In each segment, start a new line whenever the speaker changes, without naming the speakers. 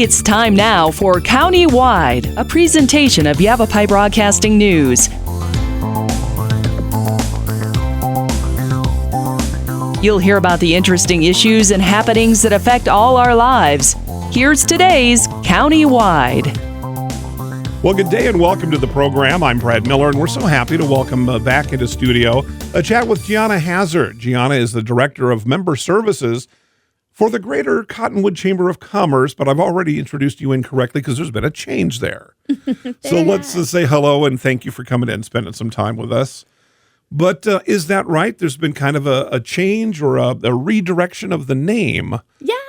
It's time now for County-Wide, a presentation of Yavapai Broadcasting News. You'll hear about the interesting issues and happenings that affect all our lives. Here's today's County-Wide.
Well, good day and welcome to the program. I'm Brad Miller, and we're so happy to welcome back into studio a chat with Geonna Hazzard. Geonna is the Director of Member Services for the Greater Cottonwood Chamber of Commerce, but I've already introduced you incorrectly because there's been a change there. So let's say hello and thank you for coming in and spending some time with us. But is that right? There's been kind of a change or a redirection of the name of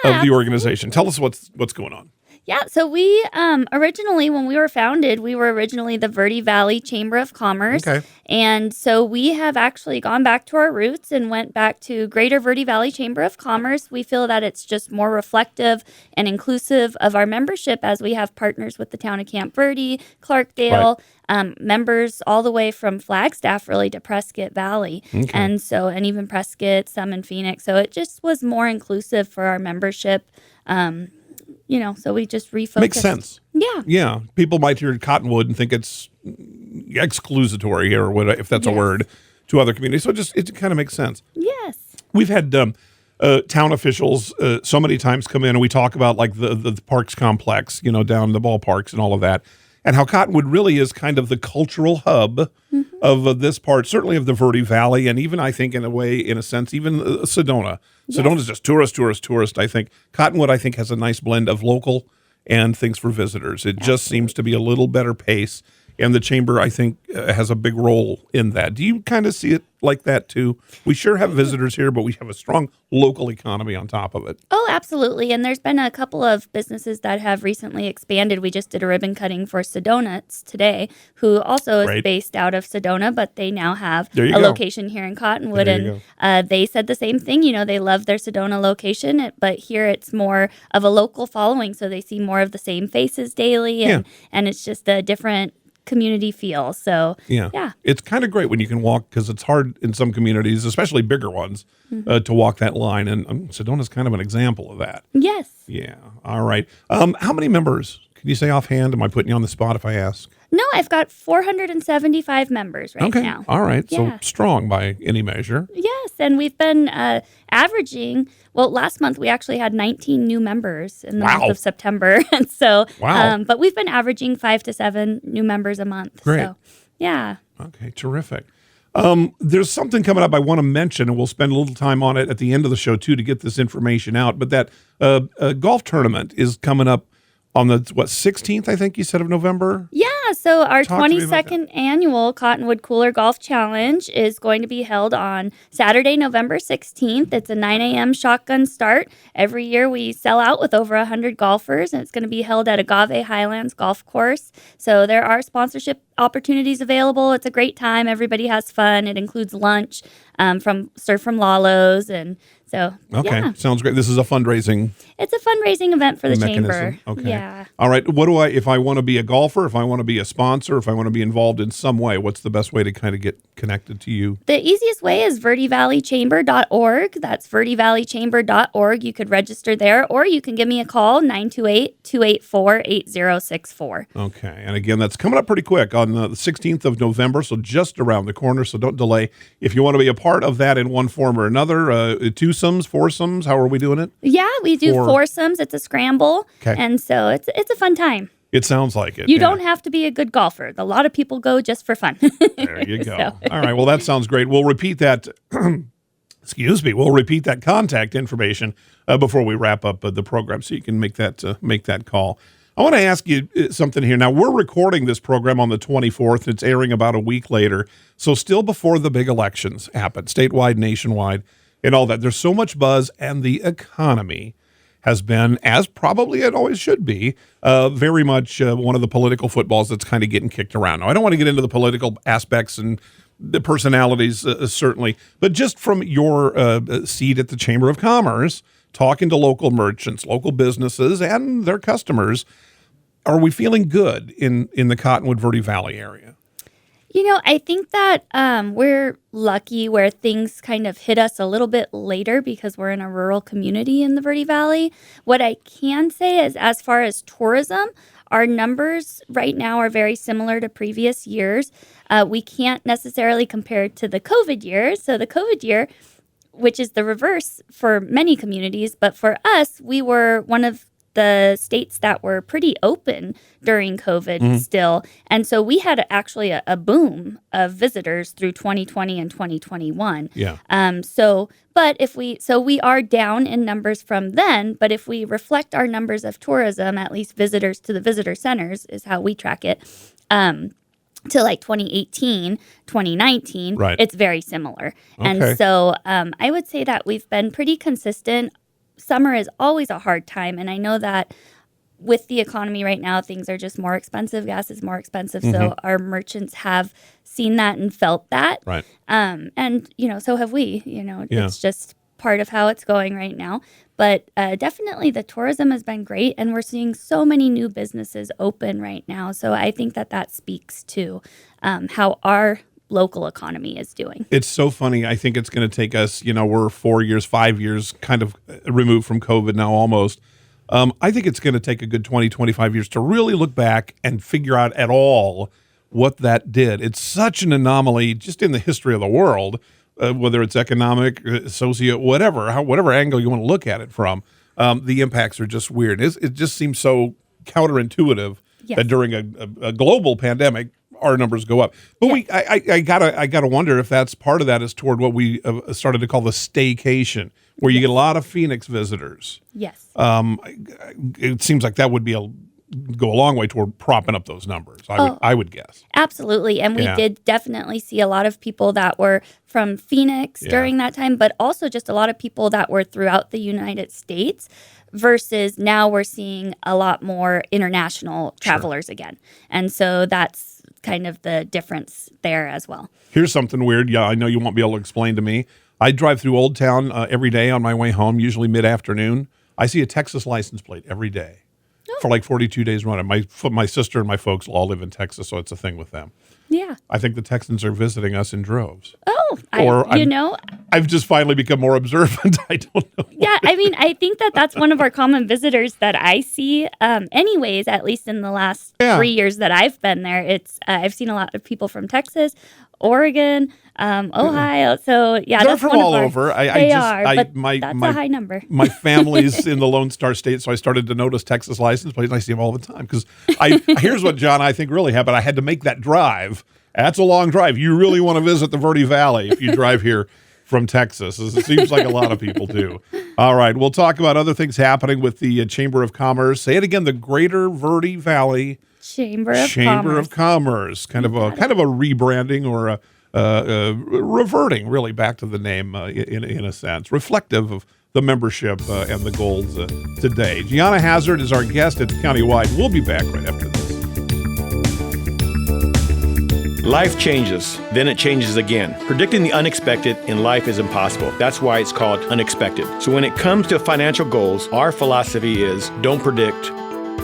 the organization. Tell us what's going on.
Yeah, so we originally, when we were founded, we were originally the Verde Valley Chamber of Commerce. Okay. And so we have actually gone back to our roots and went back to Greater Verde Valley Chamber of Commerce. We feel that it's just more reflective and inclusive of our membership as we have partners with the town of Camp Verde, Clarkdale, members all the way from Flagstaff really to Prescott Valley. Okay. And even Prescott, some in Phoenix. So it just was more inclusive for our membership. So we just refocused.
Makes sense.
Yeah.
Yeah. People might hear Cottonwood and think it's exclusatory or whatever, if that's a word, to other communities. So it kind of makes sense.
Yes.
We've had town officials so many times come in and we talk about like the parks complex, down the ballparks and all of that, and how Cottonwood really is kind of the cultural hub of this part, certainly of the Verde Valley, and even, I think, in a sense, even Sedona. Yes. Sedona's just tourist. I think Cottonwood, has a nice blend of local and things for visitors. It just seems to be a little better pace, and the chamber, I think, has a big role in that. Do you kind of see it like that, too? We sure have visitors here, but we have a strong local economy on top of it.
Oh, absolutely. And there's been a couple of businesses that have recently expanded. We just did a ribbon cutting for Sedona today, who also is based out of Sedona, but they now have a location here in Cottonwood. And they said the same thing. They love their Sedona location, but here it's more of a local following, so they see more of the same faces daily, and it's just a different community feel. So yeah,
it's kind of great when you can walk, because it's hard in some communities, especially bigger ones, to walk that line, and Sedona's kind of an example of that.
Yes.
Yeah. All right. How many members? Can you say offhand? Am I putting you on the spot if I ask?
No, I've got 475 members now.
Okay. All right. Yeah. So strong by any measure.
Yes. And we've been averaging, last month we actually had 19 new members in the month of September. And so, but we've been averaging 5 to 7 new members a month.
Great.
So, yeah.
Okay. Terrific. There's something coming up I want to mention, and we'll spend a little time on it at the end of the show, too, to get this information out. But that golf tournament is coming up on the, 16th, I think you said, of November?
Yeah, so our 22nd annual Cottonwood Cooler Golf Challenge is going to be held on Saturday, November 16th. It's a 9 a.m. shotgun start. Every year we sell out with over 100 golfers, and it's going to be held at Agave Highlands Golf Course. So there are sponsorship opportunities available. It's a great time. Everybody has fun. It includes lunch served from Lalo's, and so
sounds great. This is a fundraising.
It's a fundraising event for the
mechanism.
chamber.
Okay.
Yeah.
All right. What do if I want to be a golfer, if I want to be a sponsor, if I want to be involved in some way, what's the best way to kind of get connected to you?
The easiest way is verdevalleychamber.org. That's verdevalleychamber.org. You could register there, or you can give me a call, 928-284-8064.
Okay. And again, that's coming up pretty quick on the 16th of November, so just around the corner, so don't delay. If you want to be a part of that in one form or another, twosomes, foursomes, how are we doing it?
Yeah, we do foursomes. It's a scramble. Okay. And so it's a fun time.
It sounds like it.
You don't have to be a good golfer. A lot of people go just for fun.
There you go. So. All right. Well, that sounds great. We'll repeat that. Excuse me. We'll repeat that contact information before we wrap up the program, so you can make that call. I want to ask you something here. Now, we're recording this program on the 24th. It's airing about a week later, so still before the big elections happen, statewide, nationwide, and all that. There's so much buzz, and the economy has been, as probably it always should be, very much one of the political footballs that's kind of getting kicked around. Now, I don't want to get into the political aspects and the personalities, certainly, but just from your seat at the Chamber of Commerce, talking to local merchants, local businesses, and their customers, are we feeling good in the Cottonwood Verde Valley area?
I think that we're lucky where things kind of hit us a little bit later because we're in a rural community in the Verde Valley. What I can say is, as far as tourism, our numbers right now are very similar to previous years. We can't necessarily compare it to the COVID year. So the COVID year, which is the reverse for many communities, but for us, we were one of the states that were pretty open during COVID still. And so we had actually a boom of visitors through 2020 and 2021.
Yeah.
So we are down in numbers from then, but if we reflect our numbers of tourism, at least visitors to the visitor centers is how we track it, to like 2018, 2019,
right.
It's very similar.
Okay.
And so I would say that we've been pretty consistent. Summer is always a hard time, and I know that with the economy right now, things are just more expensive. Gas is more expensive, so our merchants have seen that and felt that.
Right.
And so have we. It's just part of how it's going right now. But definitely, the tourism has been great, and we're seeing so many new businesses open right now. So I think that speaks to how our local economy is doing.
It's so funny. I think it's going to take us, we're 4 years, 5 years kind of removed from COVID now almost. I think it's going to take a good 20, 25 years to really look back and figure out at all what that did. It's such an anomaly just in the history of the world, whether it's economic, socio, whatever angle you want to look at it from. The impacts are just weird. It just seems so counterintuitive that during a global pandemic, our numbers go up. But I gotta wonder if that's part of that is toward what we started to call the staycation, where you get a lot of Phoenix visitors.
Yes.
It seems like that would go a long way toward propping up those numbers. I would guess.
Absolutely. And we did definitely see a lot of people that were from Phoenix during that time, but also just a lot of people that were throughout the United States. Versus now we're seeing a lot more international travelers again. And so that's kind of the difference there as well.
Here's something weird. Yeah, I know you won't be able to explain to me. I drive through Old Town every day on my way home, usually mid-afternoon. I see a Texas license plate every day for like 42 days running. My sister and my folks all live in Texas, so it's a thing with them.
Yeah.
I think the Texans are visiting us in droves.
Oh,
I've just finally become more observant. I don't know.
Yeah, I think that's one of our common visitors that I see. Anyways, at least in the last 3 years that I've been there, it's I've seen a lot of people from Texas, Oregon, Ohio. So
they're
that's
from all over.
That's a high number.
My family's in the Lone Star State, so I started to notice Texas license plates. And I see them all the time because here's what John I think really happened. I had to make that drive. That's a long drive. You really want to visit the Verde Valley if you drive here from Texas. It seems like a lot of people do. All right, we'll talk about other things happening with the Chamber of Commerce. Say it again: the Greater Verde Valley
Chamber of Commerce.
Kind of a rebranding or a reverting really back to the name in a sense, reflective of the membership and the goals today. Geonna Hazzard is our guest at Countywide. We'll be back right after this.
Life changes, then it changes again. Predicting the unexpected in life is impossible. That's why it's called unexpected. So when it comes to financial goals, our philosophy is don't predict,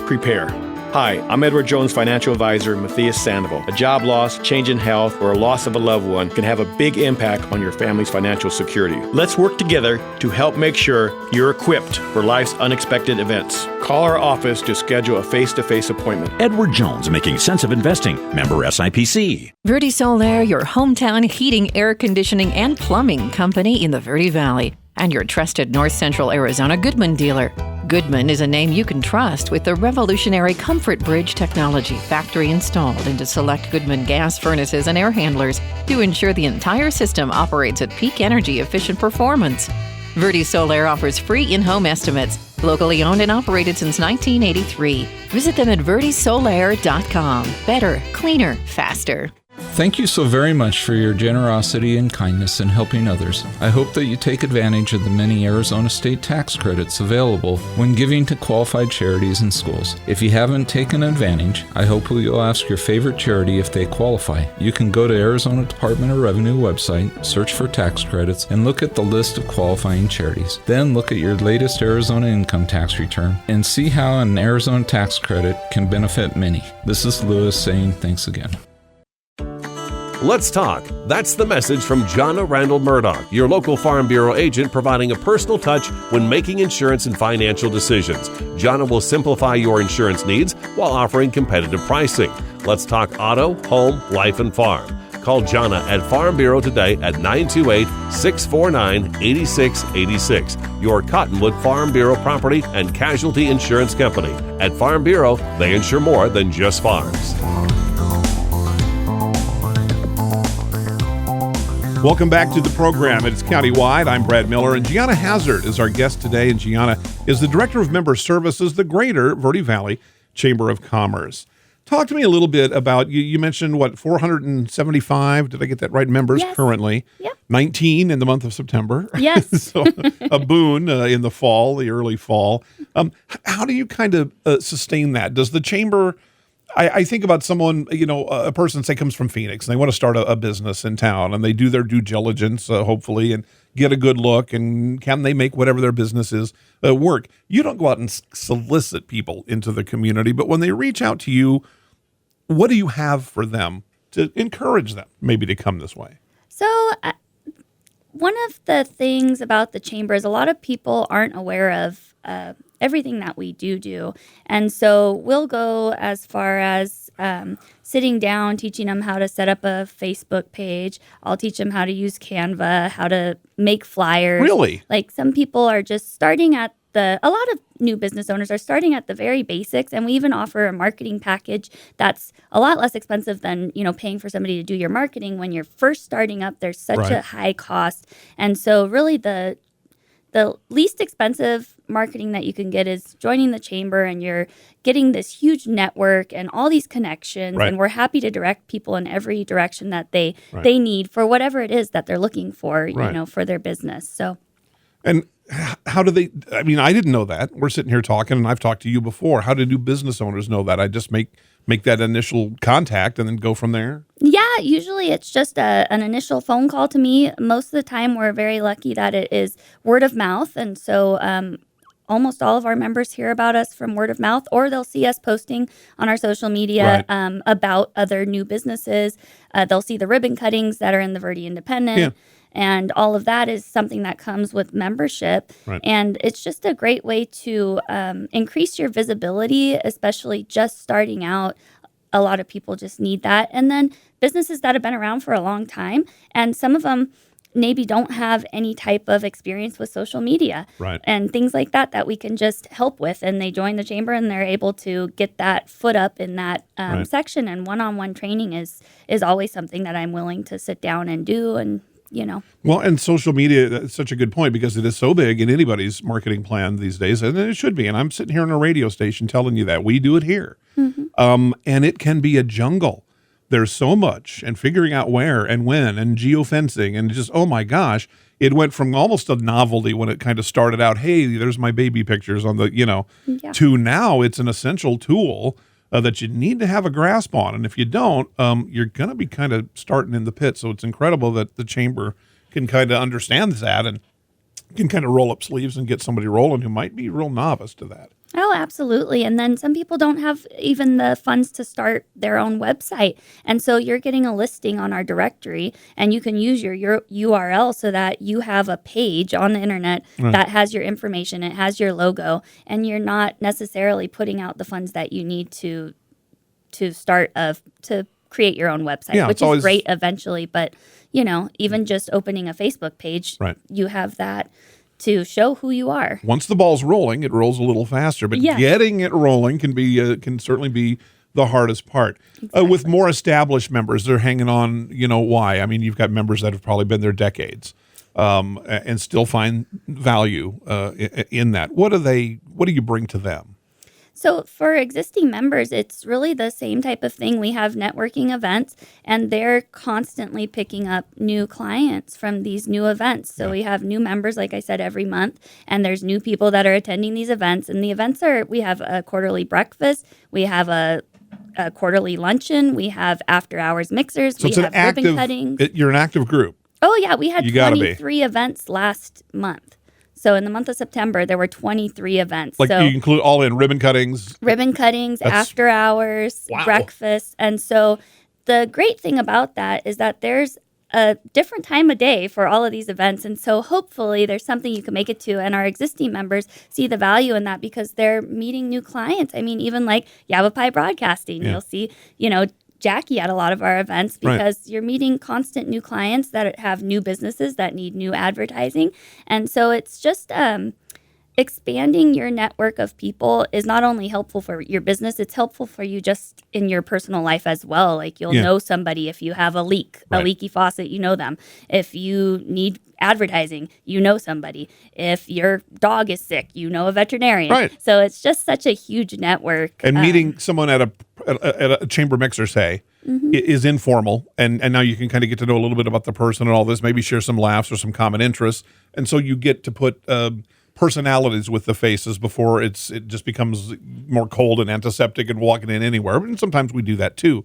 prepare. Hi, I'm Edward Jones financial advisor Matthias Sandoval. A job loss, change in health, or a loss of a loved one can have a big impact on your family's financial security. Let's work together to help make sure you're equipped for life's unexpected events. Call our office to schedule a face-to-face appointment.
Edward Jones, making sense of investing. Member SIPC.
Verde Solaire, your hometown heating, air conditioning, and plumbing company in the Verde Valley. And your trusted North Central Arizona Goodman dealer. Goodman is a name you can trust with the revolutionary Comfort Bridge technology factory installed into select Goodman gas furnaces and air handlers to ensure the entire system operates at peak energy efficient performance. Verde Solaire offers free in-home estimates, locally owned and operated since 1983. Visit them at verdesolaire.com. Better, cleaner, faster.
Thank you so very much for your generosity and kindness in helping others. I hope that you take advantage of the many Arizona state tax credits available when giving to qualified charities and schools. If you haven't taken advantage, I hope you'll ask your favorite charity if they qualify. You can go to Arizona Department of Revenue website, search for tax credits, and look at the list of qualifying charities. Then look at your latest Arizona income tax return and see how an Arizona tax credit can benefit many. This is Lewis saying thanks again.
Let's talk. That's the message from Jonna Randall Murdoch, your local Farm Bureau agent, providing a personal touch when making insurance and financial decisions. Jonna will simplify your insurance needs while offering competitive pricing. Let's talk auto, home, life, and farm. Call Jonna at Farm Bureau today at 928-649-8686. Your Cottonwood Farm Bureau property and casualty insurance company. At Farm Bureau, they insure more than just farms.
Welcome back to the program. It's Countywide. I'm Brad Miller, and Geonna Hazzard is our guest today. And Geonna is the Director of Member Services, the Greater Verde Valley Chamber of Commerce. Talk to me a little bit about, you mentioned, 475, did I get that right, members currently?
Yep.
19 in the month of September.
Yes.
So a boon in the fall, the early fall. How do you kind of sustain that? Does the chamber... I think about someone, a person, say, comes from Phoenix and they want to start a business in town, and they do their due diligence, hopefully, and get a good look, and can they make whatever their business is work? You don't go out and solicit people into the community, but when they reach out to you, what do you have for them to encourage them maybe to come this way?
So one of the things about the chamber is a lot of people aren't aware of everything that we do. And so we'll go as far as sitting down, teaching them how to set up a Facebook page. I'll teach them how to use Canva, how to make flyers.
Really?
Like, some people are just starting at a lot of new business owners are starting at the very basics, and we even offer a marketing package that's a lot less expensive than, paying for somebody to do your marketing. When you're first starting up, there's such a high cost. And so really the least expensive marketing that you can get is joining the chamber, and you're getting this huge network and all these connections.
Right.
And we're happy to direct people in every direction that they need for whatever it is that they're looking for, for their business. So.
And how do they, I didn't know that. We're sitting here talking, and I've talked to you before. How do new business owners know that? I just make that initial contact and then go from there?
Yeah, usually it's just an initial phone call to me. Most of the time, we're very lucky that it is word of mouth. And so almost all of our members hear about us from word of mouth, or they'll see us posting on our social media about other new businesses. They'll see the ribbon cuttings that are in the Verde Independent. Yeah. And all of that is something that comes with membership. Right. And it's just a great way to increase your visibility, especially just starting out. A lot of people just need that. And then businesses that have been around for a long time, and some of them maybe don't have any type of experience with social media and things like that we can just help with. And they join the chamber, and they're able to get that foot up in that section. And one-on-one training is always something that I'm willing to sit down and do. And
Well, and social media, that's such a good point, because it is so big in anybody's marketing plan these days, and it should be. And I'm sitting here on a radio station telling you that. We do it here. Mm-hmm. And it can be a jungle. There's so much, and figuring out where and when, and geofencing, and just, oh my gosh, it went from almost a novelty when it kind of started out, hey, there's my baby pictures on the, to now it's an essential tool that you need to have a grasp on. And if you don't, you're going to be kind of starting in the pit. So it's incredible that the chamber can kind of understand that and can kind of roll up sleeves and get somebody rolling who might be real novice to that.
Oh, absolutely. And then some people don't have even the funds to start their own website. And so you're getting a listing on our directory, and you can use your URL so that you have a page on the internet that has your information, it has your logo, and you're not necessarily putting out the funds that you need to start to create your own website, which is great eventually. But, even just opening a Facebook page, you have that to show who you are.
Once the ball's rolling, it rolls a little faster, but getting it rolling can certainly be the hardest part. Exactly. With more established members, they're hanging on, why? You've got members that have probably been there decades and still find value in that. What do you bring to them?
So for existing members, it's really the same type of thing. We have networking events, and they're constantly picking up new clients from these new events. So we have new members, like I said, every month, and there's new people that are attending these events. And the events we have a quarterly breakfast, we have a quarterly luncheon, we have after-hours mixers,
so
we have ribbon cutting.
You're an active group.
Oh, yeah. We had 23 events last month. So in the month of September, there were 23 events.
Like, you include all in ribbon cuttings?
Ribbon cuttings, after hours, breakfast. And so the great thing about that is that there's a different time of day for all of these events. And so hopefully there's something you can make it to. And our existing members see the value in that because they're meeting new clients. I mean, even like Yavapai Broadcasting, you'll see, Jackie at a lot of our events because you're meeting constant new clients that have new businesses that need new advertising. And so it's just expanding your network of people is not only helpful for your business, it's helpful for you just in your personal life as well. Like you'll know somebody if you have a leak, a leaky faucet, you know them. If you need advertising, you know somebody. If your dog is sick, you know a veterinarian.
Right.
So it's just such a huge network.
And meeting someone at a chamber mixer, say, is informal. And now you can kind of get to know a little bit about the person and all this, maybe share some laughs or some common interests. And so you get to put personalities with the faces before it just becomes more cold and antiseptic and walking in anywhere. And sometimes we do that too.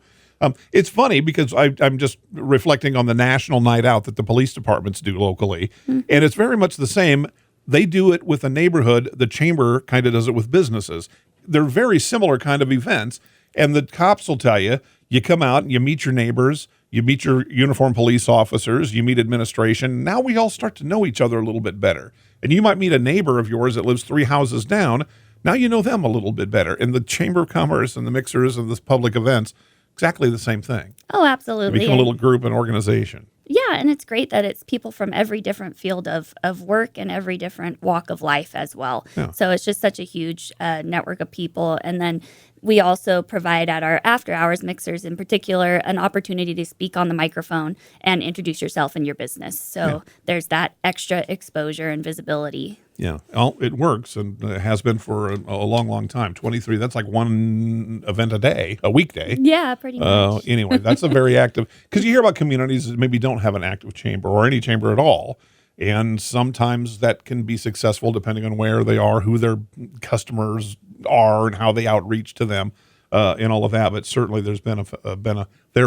It's funny because I'm just reflecting on the national night out that the police departments do locally. And it's very much the same. They do it with a neighborhood. The chamber kind of does it with businesses. They're very similar kind of events. And the cops will tell you, you come out and you meet your neighbors, you meet your uniformed police officers, you meet administration. Now we all start to know each other a little bit better. And you might meet a neighbor of yours that lives 3 houses down. Now you know them a little bit better. And the Chamber of Commerce and the mixers and the public events, exactly the same thing.
Oh, absolutely.
You become a little group and organization.
Yeah, and it's great that it's people from every different field of work and every different walk of life as well. Yeah. So it's just such a huge network of people. And then we also provide at our after-hours mixers in particular an opportunity to speak on the microphone and introduce yourself and your business. So there's that extra exposure and visibility.
Yeah, well, it works and has been for a long, long time. 23, that's like one event a day, a weekday.
Yeah, pretty much.
Anyway, that's a very active, because you hear about communities that maybe don't have an active chamber or any chamber at all. And sometimes that can be successful depending on where they are, who their customers are, and how they outreach to them, and all of that. But certainly there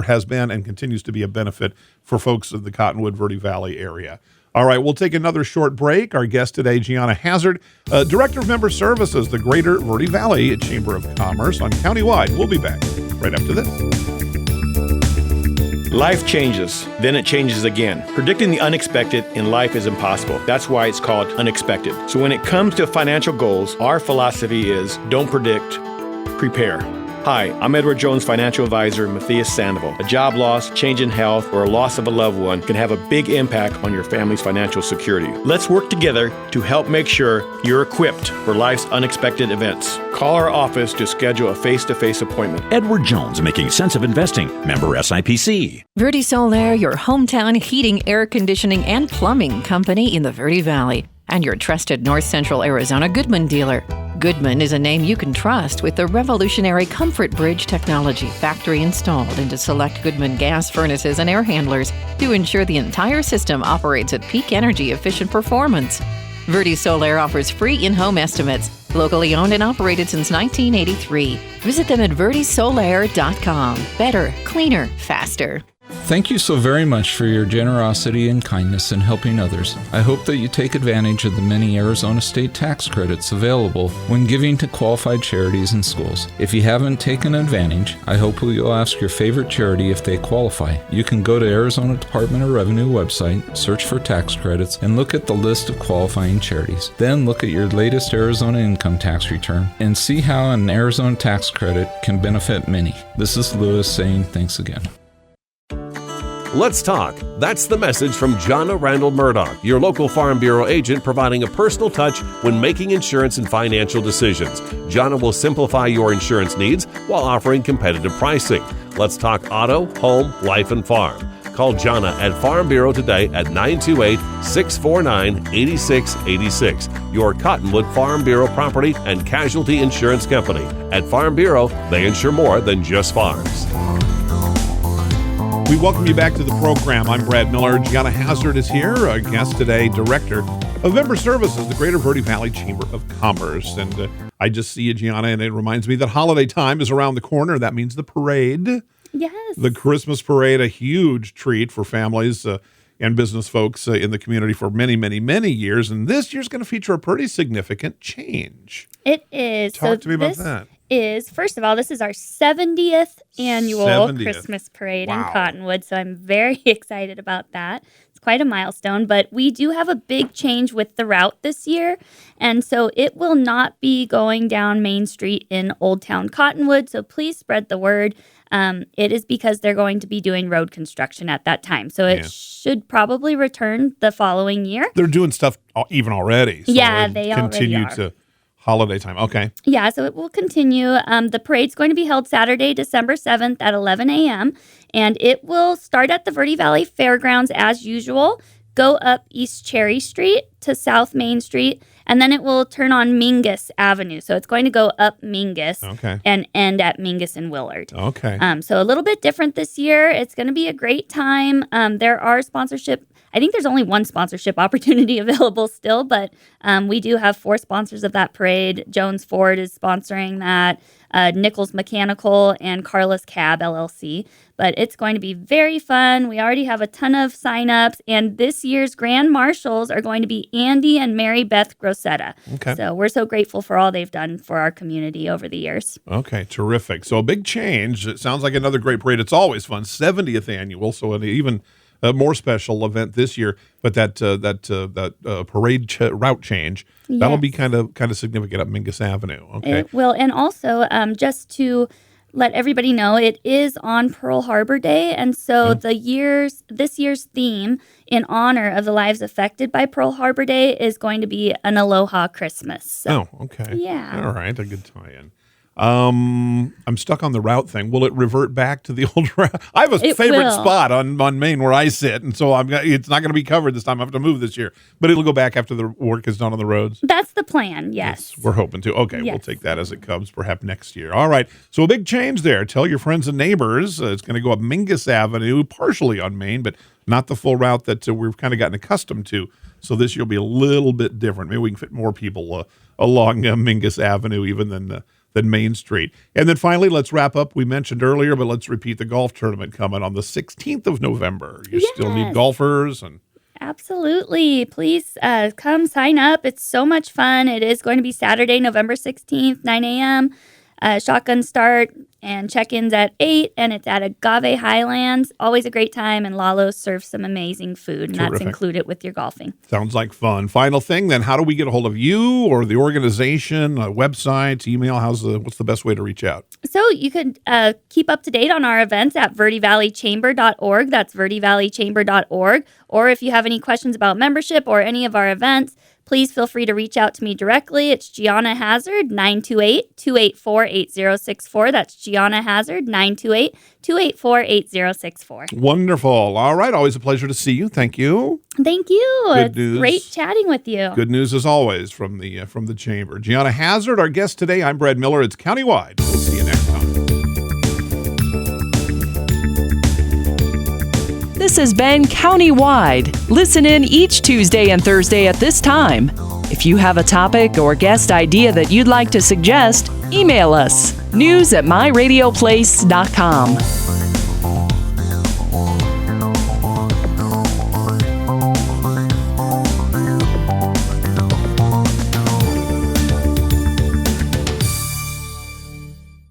has been and continues to be a benefit for folks in the Cottonwood-Verde Valley area. All right, we'll take another short break. Our guest today, Geonna Hazzard, Director of Member Services, the Greater Verde Valley Chamber of Commerce on Countywide. We'll be back right after this.
Life changes, then it changes again. Predicting the unexpected in life is impossible. That's why it's called unexpected. So when it comes to financial goals, our philosophy is don't predict, prepare. Hi, I'm Edward Jones financial advisor Matthias Sandoval. A job loss, change in health, or a loss of a loved one can have a big impact on your family's financial security. Let's work together to help make sure you're equipped for life's unexpected events. Call our office to schedule a face-to-face appointment.
Edward Jones, making sense of investing. Member SIPC.
Verde Solaire, your hometown heating, air conditioning, and plumbing company in the Verde Valley, and your trusted North Central Arizona Goodman dealer. Goodman is a name you can trust with the revolutionary Comfort Bridge technology factory installed into select Goodman gas furnaces and air handlers to ensure the entire system operates at peak energy efficient performance. Verde Solaire offers free in-home estimates, locally owned and operated since 1983. Visit them at verdesolaire.com. Better, cleaner, faster.
Thank you so very much for your generosity and kindness in helping others. I hope that you take advantage of the many Arizona state tax credits available when giving to qualified charities and schools. If you haven't taken advantage, I hope you'll ask your favorite charity if they qualify. You can go to Arizona Department of Revenue website, search for tax credits, and look at the list of qualifying charities. Then look at your latest Arizona income tax return and see how an Arizona tax credit can benefit many. This is Lewis saying thanks again.
Let's talk. That's the message from Geonna Randall Murdoch, your local Farm Bureau agent, providing a personal touch when making insurance and financial decisions. Geonna will simplify your insurance needs while offering competitive pricing. Let's talk auto, home, life, and farm. Call Geonna at Farm Bureau today at 928-649-8686. Your Cottonwood Farm Bureau property and casualty insurance company. At Farm Bureau, they insure more than just farms.
We welcome you back to the program. I'm Brad Miller. Geonna Hazzard is here, our guest today, Director of Member Services, the Greater Verde Valley Chamber of Commerce. And I just see you, Geonna, and it reminds me that holiday time is around the corner. That means the parade.
Yes.
The Christmas parade, a huge treat for families and business folks in the community for many, many, many years. And this year's going to feature a pretty significant change.
It is.
Talk to me about that.
is, first of all, this is our 70th annual
70th.
Christmas parade
Wow.
in Cottonwood, so I'm very excited about that. It's quite a milestone, but we do have a big change with the route this year, and so it will not be going down Main Street in Old Town Cottonwood, so please spread the word. It is because they're going to be doing road construction at that time, so it should probably return the following year.
They're doing stuff even already. So
Yeah,
it'll
they already
continue
are.
to holiday time. Okay.
Yeah, so it will continue. The parade's going to be held Saturday, December 7th at 11 a.m., and it will start at the Verde Valley Fairgrounds as usual, go up East Cherry Street to South Main Street, and then it will turn on Mingus Avenue. So it's going to go up Mingus and end at Mingus and Willard.
Okay.
So a little bit different this year. It's going to be a great time. There are sponsorship. I think there's only one sponsorship opportunity available still, but we do have 4 sponsors of that parade. Jones Ford is sponsoring that, Nichols Mechanical, and Carlos Cab LLC. But it's going to be very fun. We already have a ton of signups, and this year's Grand Marshals are going to be Andy and Mary Beth Grosetta.
Okay.
So we're so grateful for all they've done for our community over the years.
Okay, terrific. So a big change. It sounds like another great parade. It's always fun. 70th annual, so an even more special event this year. But that parade route change, that'll be kind of significant up Mingus Avenue. Okay.
It will, and also just to let everybody know, it is on Pearl Harbor Day, and so this year's theme in honor of the lives affected by Pearl Harbor Day is going to be an Aloha Christmas. So,
okay.
Yeah.
All right, a good tie-in. I'm stuck on the route thing. Will it revert back to the old route? I have a favorite spot on Main where I sit, and so it's not going to be covered this time. I have to move this year, but it'll go back after the work is done on the roads.
That's the plan, yes.
We're hoping to. Okay, we'll take that as it comes, perhaps next year. All right, so a big change there. Tell your friends and neighbors. It's going to go up Mingus Avenue, partially on Main, but not the full route that we've kind of gotten accustomed to. So this year will be a little bit different. Maybe we can fit more people along Mingus Avenue even than Main Street. And then finally, let's wrap up. We mentioned earlier, but let's repeat the golf tournament coming on the 16th of November. You still need golfers.
Absolutely. Please come sign up. It's so much fun. It is going to be Saturday, November 16th, 9 a.m. Shotgun start and check-ins at 8, and it's at Agave Highlands. Always a great time, and Lalo's serves some amazing food, and that's included with your golfing.
Sounds like fun. Final thing, then, how do we get a hold of you or the organization, websites, email? What's the best way to reach out?
So you could keep up to date on our events at verdevalleychamber.org. That's verdevalleychamber.org. Or if you have any questions about membership or any of our events, please feel free to reach out to me directly. It's Geonna Hazzard, 928-284-8064. That's Geonna Hazzard, 928-284-8064.
Wonderful. All right. Always a pleasure to see you. Thank you.
Thank you.
Good news.
Great chatting with you.
Good news as always from the Chamber. Geonna Hazzard, our guest today. I'm Brad Miller. It's Countywide. We'll see you next time.
This has been Countywide. Listen in each Tuesday and Thursday at this time. If you have a topic or guest idea that you'd like to suggest, email us, news@myradioplace.com.